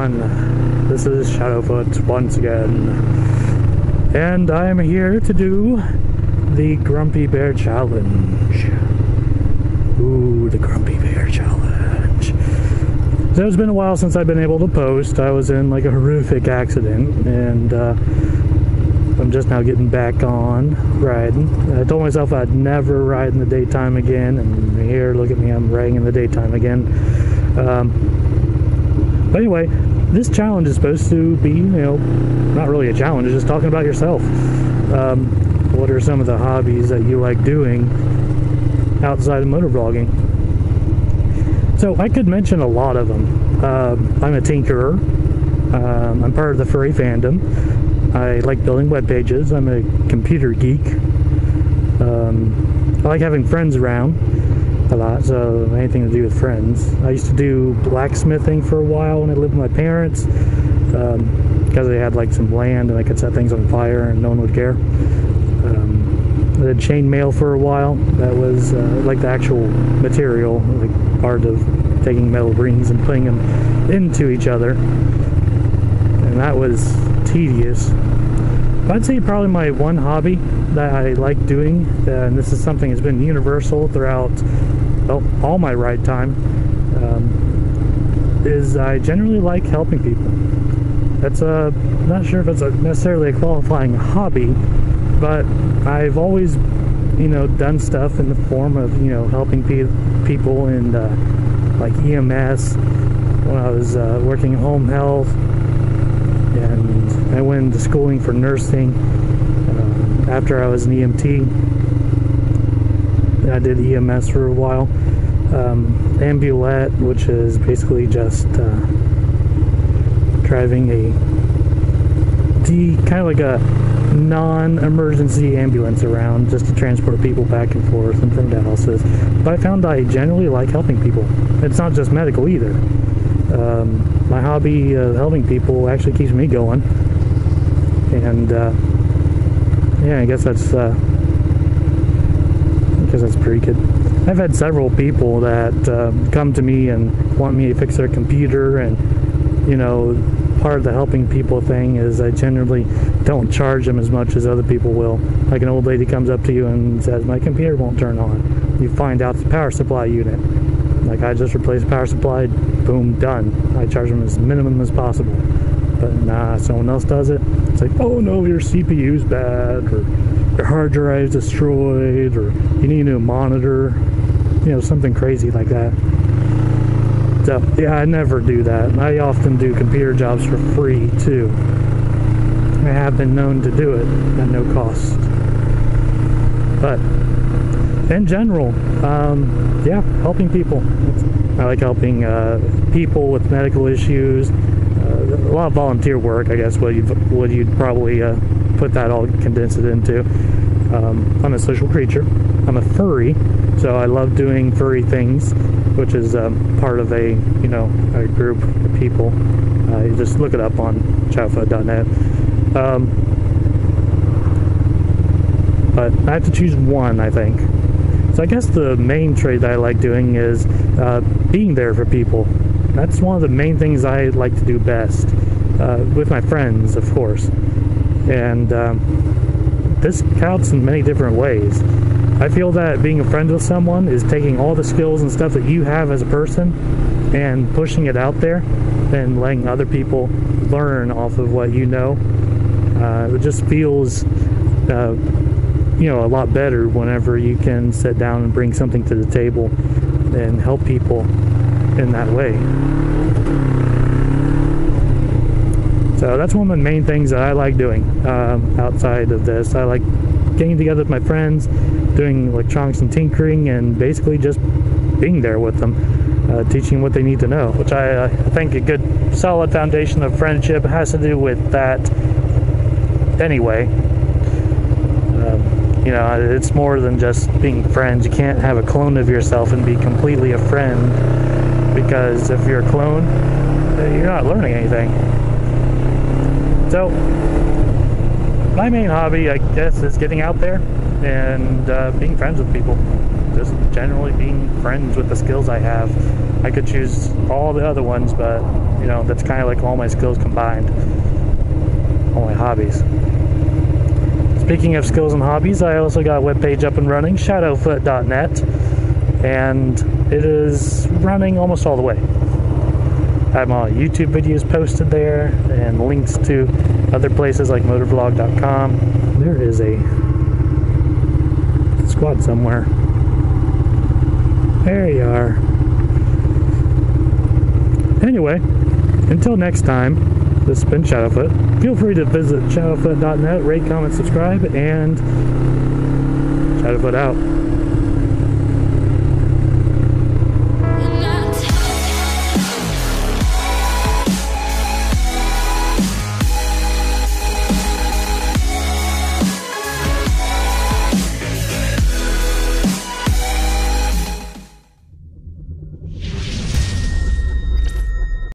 everyone, this is SHADOWFOOT once again, and I am here to do the Grumpy Bear Challenge. Ooh, the Grumpy Bear Challenge. So it's been a while since I've been able to post. I was in like a horrific accident, and I'm just now getting back on riding. I told myself I'd never ride in the daytime again, and here, look at me, I'm riding in the daytime again. But anyway, this challenge is supposed to be, not really a challenge, it's just talking about yourself. What are some of the hobbies that you like doing outside of motovlogging? So I could mention a lot of them. I'm a tinkerer. I'm part of the furry fandom. I like building web pages. I'm a computer geek. I like having friends around a lot, so anything to do with friends. I used to do blacksmithing for a while when I lived with my parents, because they had like some land and I could set things on fire and no one would care. I did chainmail for a while. That was like the actual material, like part of taking metal rings and putting them into each other, and that was tedious. But I'd say probably my one hobby that I like doing, and this is something that's been universal throughout all my ride time, is I generally like helping people. That's not sure if it's necessarily a qualifying hobby, but I've always, done stuff in the form of, helping people in like EMS when I was working home health, and I went into schooling for nursing after I was an EMT. I did EMS for a while. Ambulette, which is basically just driving kind of like a non-emergency ambulance around just to transport people back and forth and from houses. But I found I generally like helping people. It's not just medical either. My hobby of helping people actually keeps me going, and yeah, I guess that's pretty good. I've had several people that come to me and want me to fix their computer, and part of the helping people thing is I generally don't charge them as much as other people will. Like an old lady comes up to you and says, my computer won't turn on. You find out the power supply unit. Like, I just replaced the power supply, boom, done. I charge them as minimum as possible. But nah, someone else does it. It's like, oh no, your CPU's bad, or your hard drive's destroyed, or you need a new monitor, something crazy like that. So yeah, I never do that. I often do computer jobs for free too. I have been known to do it at no cost. But in general, yeah, helping people. I like helping people with medical issues. A lot of volunteer work, I guess, what you'd probably put that all, condense it into. I'm a social creature. I'm a furry, so I love doing furry things, which is part of a group of people. You just look it up on shadowfoot.net. But I have to choose one, I think. So I guess the main trait that I like doing is being there for people. That's one of the main things I like to do best, with my friends, of course. And this counts in many different ways. I feel that being a friend with someone is taking all the skills and stuff that you have as a person and pushing it out there and letting other people learn off of what you know. It just feels a lot better whenever you can sit down and bring something to the table and help people in that way. So that's one of the main things that I like doing outside of this. I like getting together with my friends, doing electronics and tinkering, and basically just being there with them, teaching what they need to know, which I think a good solid foundation of friendship has to do with that anyway. It's more than just being friends. You can't have a clone of yourself and be completely a friend, because if you're a clone, you're not learning anything. So my main hobby, I guess, is getting out there and being friends with people. just generally being friends with the skills I have. I could choose all the other ones, but you know, that's kind of like all my skills combined, all my hobbies. Speaking of skills and hobbies, I also got a webpage up and running, SHADOWFOOT.net, and it is running almost all the way. I have my YouTube videos posted there and links to other places like motorvlog.com. There is a squad somewhere. There you are. Anyway, until next time, this has been Shadowfoot. Feel free to visit shadowfoot.net, rate, comment, subscribe, and Shadowfoot out.